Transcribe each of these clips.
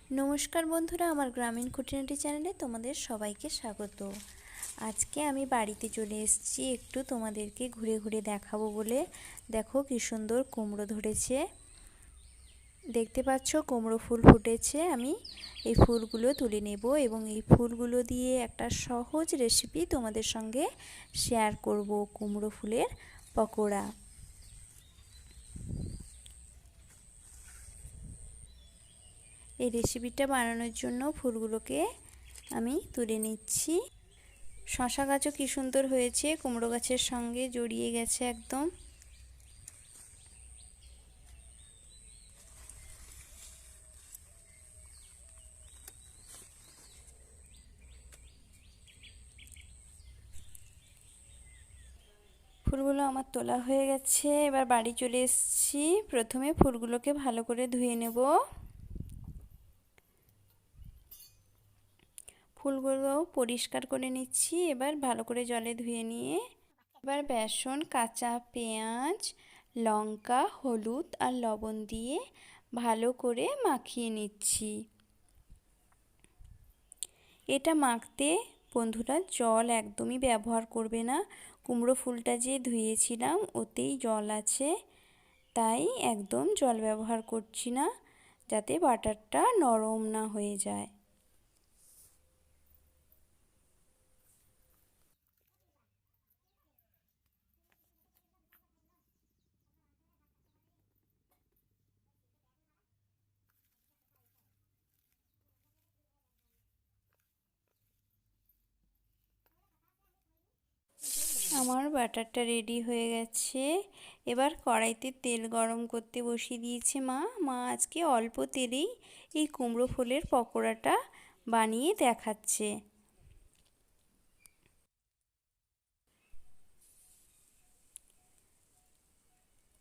নমস্কার বন্ধুরা, আমার গ্রামীণ খুঁটিনাটি চ্যানেলে তোমাদের সবাইকে স্বাগত। আজকে আমি বাড়িতে চলে এসেছি একটু তোমাদেরকে ঘুরে ঘুরে দেখাবো বলে। দেখো কি সুন্দর কুমড়ো ধরেছে, দেখতে পাচ্ছ কুমড়ো ফুল ফুটেছে। আমি এই ফুলগুলো তুলে নেব এবং এই ফুলগুলো দিয়ে একটা সহজ রেসিপি তোমাদের সঙ্গে শেয়ার করব, কুমড়ো ফুলের পকোড়া। এই রেসিপিটা বানানোর জন্য ফুলগুলোকে আমি তুলে নিচ্ছি। শশা গাছও কি সুন্দর হয়েছে, কুমড়ো গাছের সঙ্গে জড়িয়ে গেছে একদম। ফুলগুলো আমার তোলা হয়ে গেছে, এবার বাড়ি চলে এসেছি। প্রথমে ফুলগুলোকে ভালো করে ধুয়ে নেব। ফুলগুলো পরিষ্কার করে নিচ্ছি, এবার ভালো করে জলে ধুয়ে নিয়ে এবার বেসন, কাঁচা পেঁয়াজ, লঙ্কা, হলুদ আর লবণ দিয়ে ভালো করে মাখিয়ে নিচ্ছি। এটা মাখতে বন্ধুরা জল একদমই ব্যবহার করবে না। কুমড়ো ফুলটা যে ধুয়েছিলাম ওতেই জল আছে, তাই একদম জল ব্যবহার করছি না, যাতে বাটারটা নরম না হয়ে যায়। আমার বাটারটা রেডি হয়ে গেছে। এবার কড়াইতে তেল গরম করতে বসিয়ে দিয়েছে মা আজকে অল্প তেলেই এই কুমড়ো ফুলের পকোড়াটা বানিয়ে দেখাচ্ছে।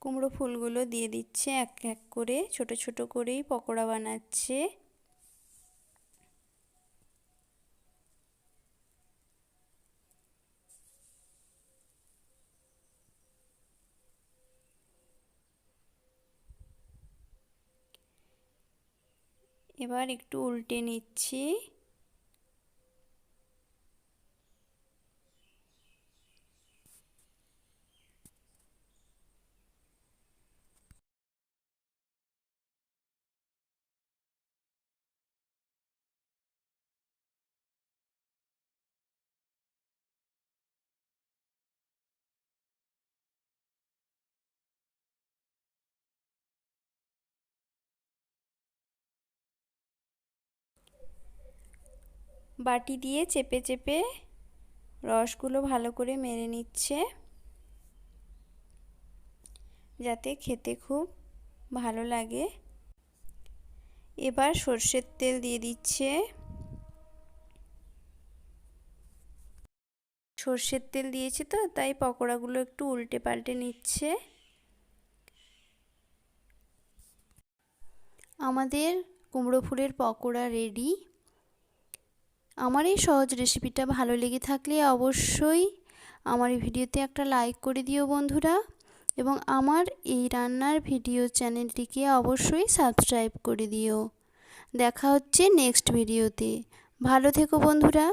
কুমড়ো ফুলগুলো দিয়ে দিচ্ছে এক এক করে, ছোট ছোট করেই পকোড়া বানাচ্ছে। এবার একটু উল্টে নিচ্ছি। বাটি দিয়ে চেপে চেপে রসগুলো ভালো করে মেরে নিচ্ছে, যাতে খেতে খুব ভালো লাগে। এবার সর্ষের তেল দিয়ে দিচ্ছে। সর্ষের তেল দিয়েছে তো তাই পকোড়াগুলো একটু উল্টে পাল্টে নিচ্ছে। আমাদের কুমড়ো ফুলের পকোড়া রেডি। আমার এই সহজ রেসিপিটা ভালো লেগে থাকলে অবশ্যই আমার এই ভিডিওতে একটা লাইক করে দিও বন্ধুরা, এবং আমার এই রান্নার ভিডিও চ্যানেলটিকে অবশ্যই সাবস্ক্রাইব করে দিও। দেখা হচ্ছে নেক্সট ভিডিওতে। ভালো থেকো বন্ধুরা।